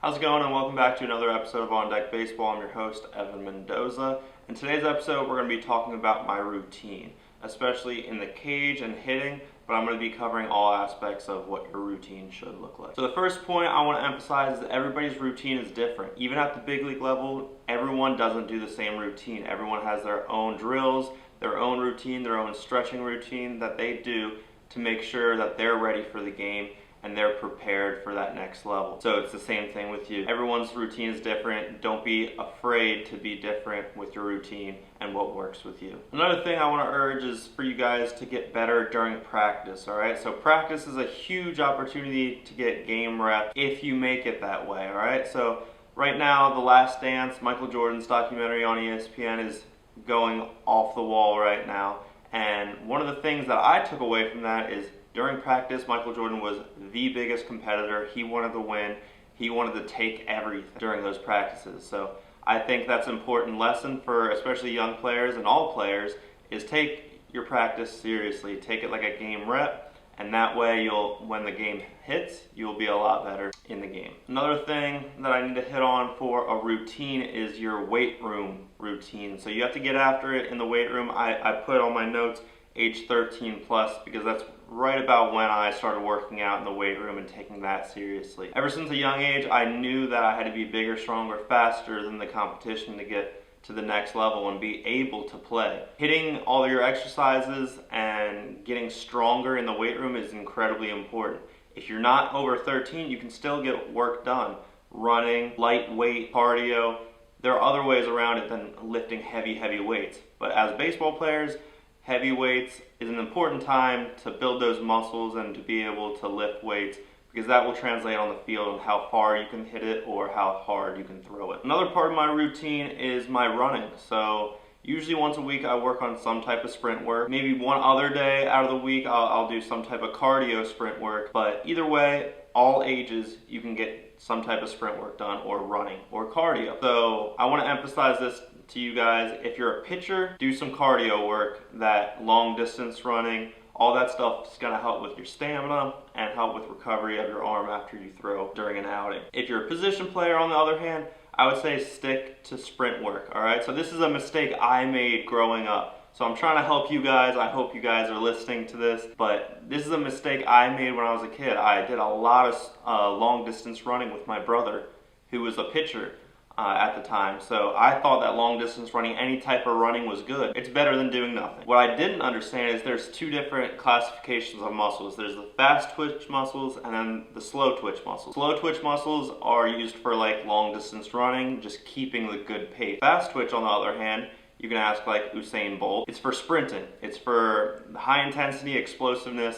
How's it going, and welcome back to another episode of On Deck Baseball. I'm your host, Evan Mendoza. In today's episode, we're going to be talking about my routine, especially in the cage and hitting, but I'm going to be covering all aspects of what your routine should look like. So the first point I want to emphasize is that everybody's routine is different. Even at the big league level, everyone doesn't do the same routine. Everyone has their own drills, their own routine, their own stretching routine that they do to make sure that they're ready for the game and they're prepared for that next level. So it's the same thing with you. Everyone's routine is different. Don't be afraid to be different with your routine and what works with you. Another thing I want to urge is for you guys to get better during practice, all right? So practice is a huge opportunity to get game rep if you make it that way, all right? So right now, The Last Dance, Michael Jordan's documentary on ESPN, is going off the wall right now. And one of the things that I took away from that is during practice, Michael Jordan was the biggest competitor. He wanted to win. He wanted to take everything during those practices. So I think that's an important lesson for especially young players and all players is take your practice seriously. Take it like a game rep, and that way when the game hits, you'll be a lot better in the game. Another thing that I need to hit on for a routine is your weight room routine. So you have to get after it in the weight room. I put on my notes age 13 plus because that's right about when I started working out in the weight room and taking that seriously. Ever since a young age, I knew that I had to be bigger, stronger, faster than the competition to get to the next level and be able to play. Hitting all your exercises and getting stronger in the weight room is incredibly important. If you're not over 13, you can still get work done. Running, lightweight, cardio. There are other ways around it than lifting heavy weights. But as baseball players, heavy weights is an important time to build those muscles and to be able to lift weights because that will translate on the field and how far you can hit it or how hard you can throw it. Another part of my routine is my running. So usually once a week I work on some type of sprint work. Maybe one other day out of the week I'll do some type of cardio sprint work. But either way, all ages you can get some type of sprint work done or running or cardio. So I want to emphasize this to you guys. If you're a pitcher, do some cardio work, that long distance running, all that stuff is going to help with your stamina and help with recovery of your arm after you throw during an outing. If you're a position player, on the other hand, I would say stick to sprint work, all right? So this is a mistake I made growing up. So I'm trying to help you guys. I hope you guys are listening to this, but this is a mistake I made when I was a kid. I did a lot of long distance running with my brother, who was a pitcher at the time. So I thought that long distance running, any type of running was good. It's better than doing nothing. What I didn't understand is there's two different classifications of muscles. There's the fast twitch muscles and then the slow twitch muscles. Slow twitch muscles are used for like long distance running, just keeping the good pace. Fast twitch, on the other hand, you can ask like Usain Bolt. It's for sprinting. It's for high intensity, explosiveness,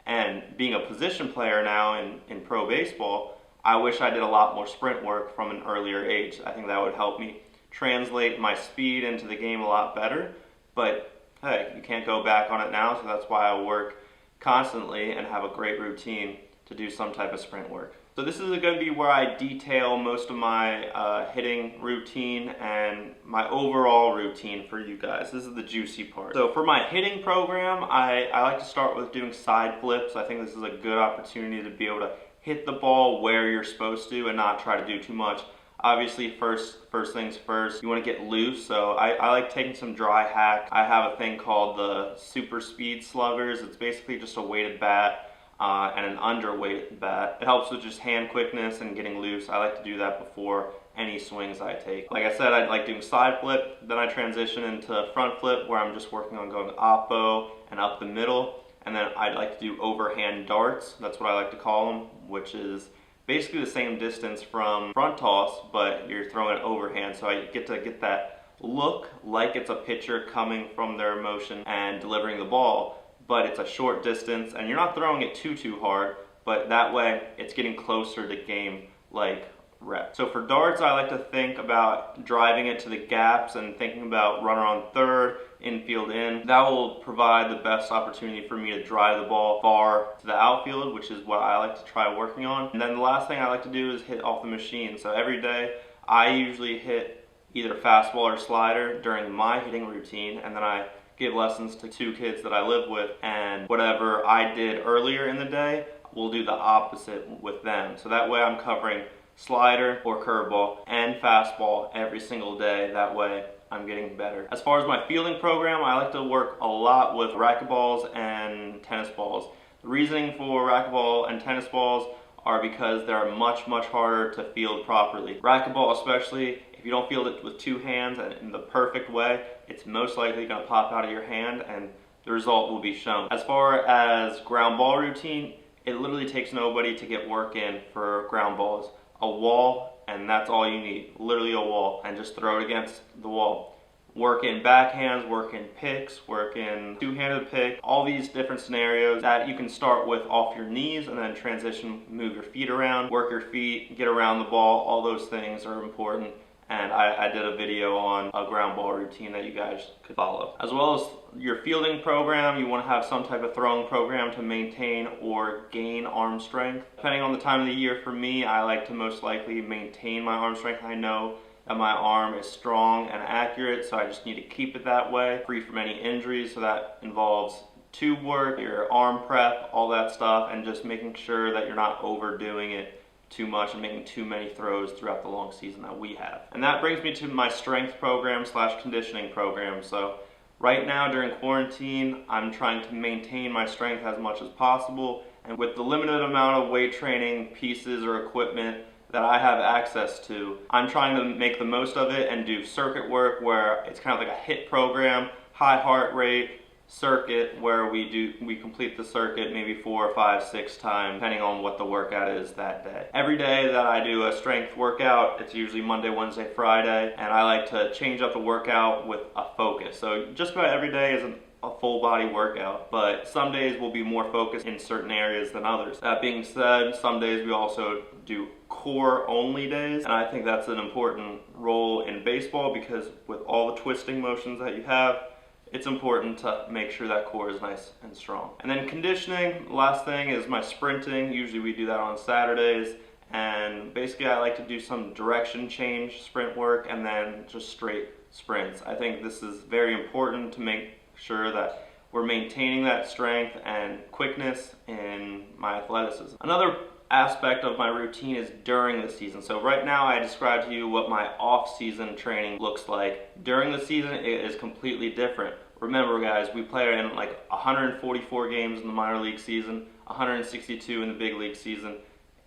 and being a position player now in pro baseball, I wish I did a lot more sprint work from an earlier age. I think that would help me translate my speed into the game a lot better. But hey, you can't go back on it now, so that's why I work constantly and have a great routine to do some type of sprint work. So this is going to be where I detail most of my hitting routine and my overall routine for you guys. This is the juicy part. So for my hitting program, I like to start with doing side flips. I think this is a good opportunity to be able to hit the ball where you're supposed to and not try to do too much. Obviously, first things first, you want to get loose. So I like taking some dry hack. I have a thing called the Super Speed Sluggers. It's basically just a weighted bat and an underweight bat. It helps with just hand quickness and getting loose. I like to do that before any swings I take. Like I said, I like doing side flip. Then I transition into front flip where I'm just working on going oppo and up the middle. And then I'd like to do overhand darts. That's what I like to call them, which is basically the same distance from front toss, but you're throwing it overhand. So I get to get that look like it's a pitcher coming from their motion and delivering the ball, but it's a short distance and you're not throwing it too hard, but that way it's getting closer to game like rep. So for darts, I like to think about driving it to the gaps and thinking about runner on third, infield in. That will provide the best opportunity for me to drive the ball far to the outfield, which is what I like to try working on. And then the last thing I like to do is hit off the machine. So every day I usually hit either fastball or slider during my hitting routine, and then I give lessons to two kids that I live with, and whatever I did earlier in the day, we'll do the opposite with them. So that way I'm covering slider or curveball and fastball every single day. That way I'm getting better. As far as my fielding program, I like to work a lot with racquetballs and tennis balls. The reasoning for racquetball and tennis balls are because they're much harder to field properly. Racquetball especially, if you don't field it with two hands and in the perfect way, it's most likely going to pop out of your hand and the result will be shown. As far as ground ball routine, it literally takes nobody to get work in for ground balls. A wall, and that's all you need. Literally a wall, and just throw it against the wall. Work in backhands, work in picks, work in two-handed pick, all these different scenarios that you can start with off your knees and then transition, move your feet around, work your feet, get around the ball. All those things are important. And I did a video on a ground ball routine that you guys could follow. As well as your fielding program, you want to have some type of throwing program to maintain or gain arm strength. Depending on the time of the year, for me, I like to most likely maintain my arm strength. I know that my arm is strong and accurate, so I just need to keep it that way, free from any injuries. So that involves tube work, your arm prep, all that stuff, and just making sure that you're not overdoing it too much and making too many throws throughout the long season that we have. And that brings me to my strength program / conditioning program. So right now during quarantine, I'm trying to maintain my strength as much as possible. And with the limited amount of weight training pieces or equipment that I have access to, I'm trying to make the most of it and do circuit work where it's kind of like a HIIT program, high heart rate, circuit where we complete the circuit maybe 4, 5, 6 times depending on what the workout is that day. Every day that I do a strength workout, it's usually Monday, Wednesday, Friday, and I like to change up the workout with a focus. So just about every day is a full body workout, but some days will be more focused in certain areas than others. That being said, some days we also do core only days, and I think that's an important role in baseball because with all the twisting motions that you have, it's important to make sure that core is nice and strong. And then conditioning, last thing is my sprinting. Usually we do that on Saturdays, and basically I like to do some direction change sprint work and then just straight sprints. I think this is very important to make sure that we're maintaining that strength and quickness in my athleticism. Another aspect of my routine is during the season. So right now I described to you what my off-season training looks like. During the season it is completely different. Remember guys, we play in like 144 games in the minor league season, 162 in the big league season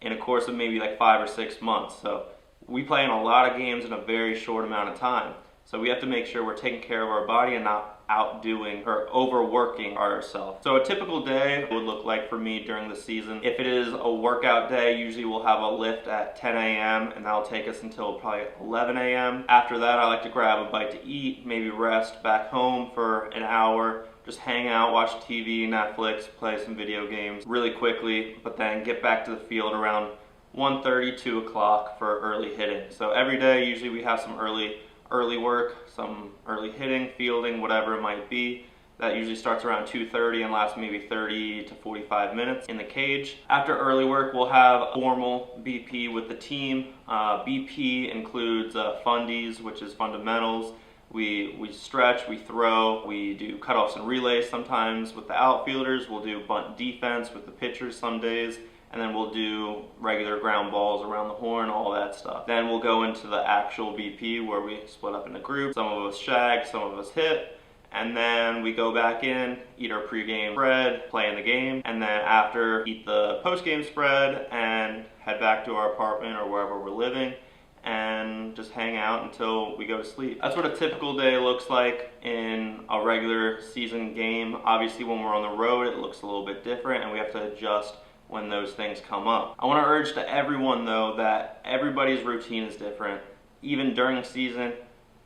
in a course of maybe like 5 or 6 months. So we play in a lot of games in a very short amount of time. So we have to make sure we're taking care of our body and not outdoing or overworking ourselves. So a typical day would look like for me during the season. If it is a workout day, usually we'll have a lift at 10 a.m. and that'll take us until probably 11 a.m. After that, I like to grab a bite to eat, maybe rest back home for an hour, just hang out, watch TV, Netflix, play some video games really quickly, but then get back to the field around 1:30, 2 o'clock for early hitting. So every day, usually we have some early work, some early hitting, fielding, whatever it might be. That usually starts around 2:30 and lasts maybe 30 to 45 minutes in the cage. After early work, we'll have formal BP with the team. BP includes fundies, which is fundamentals. We stretch, we throw, we do cutoffs and relays sometimes with the outfielders. We'll do bunt defense with the pitchers some days. And then we'll do regular ground balls around the horn, all that stuff. Then we'll go into the actual BP where we split up into groups. Some of us shag, some of us hit. And then we go back in, eat our pregame spread, play in the game. And then after, eat the postgame spread and head back to our apartment or wherever we're living and just hang out until we go to sleep. That's what a typical day looks like in a regular season game. Obviously when we're on the road, it looks a little bit different and we have to adjust when those things come up. I want to urge to everyone though that everybody's routine is different. Even during season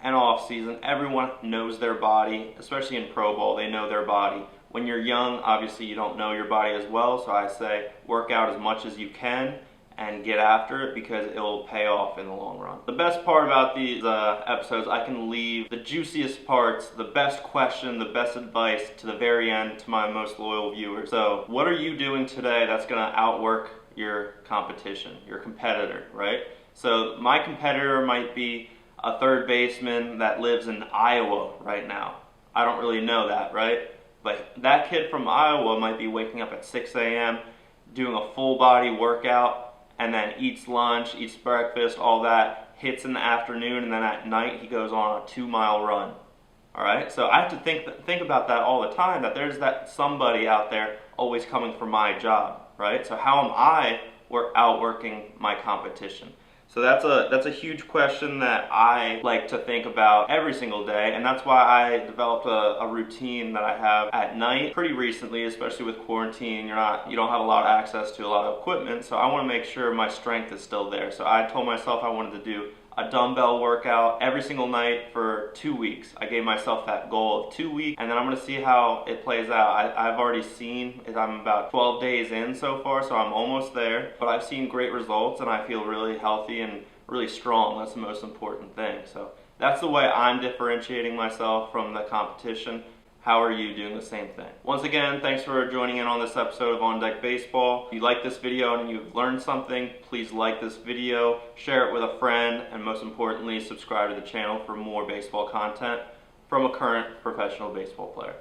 and off season, everyone knows their body, especially in pro ball, they know their body. When you're young, obviously you don't know your body as well, so I say work out as much as you can and get after it because it will pay off in the long run. The best part about these episodes, I can leave the juiciest parts, the best question, the best advice to the very end to my most loyal viewers. So what are you doing today that's gonna outwork your competition, your competitor, right? So my competitor might be a third baseman that lives in Iowa right now. I don't really know that, right? But that kid from Iowa might be waking up at 6 a.m., doing a full body workout, and then eats lunch, eats breakfast, all that, hits in the afternoon, and then at night he goes on a 2-mile run. All right, so I have to think about that all the time, that there's that somebody out there always coming for my job, right? So how am I outworking my competition? So that's a huge question that I like to think about every single day, and that's why I developed a routine that I have at night pretty recently, especially with quarantine. You don't have a lot of access to a lot of equipment, so I want to make sure my strength is still there. So I told myself I wanted to do a dumbbell workout every single night for 2 weeks. I gave myself that goal of 2 weeks, and then I'm going to see how it plays out. I've already seen, I'm about 12 days in so far, so I'm almost there, but I've seen great results and I feel really healthy and really strong. That's the most important thing. So that's the way I'm differentiating myself from the competition. How are you doing the same thing? Once again, thanks for joining in on this episode of On Deck Baseball. If you like this video and you've learned something, please like this video, share it with a friend, and most importantly, subscribe to the channel for more baseball content from a current professional baseball player.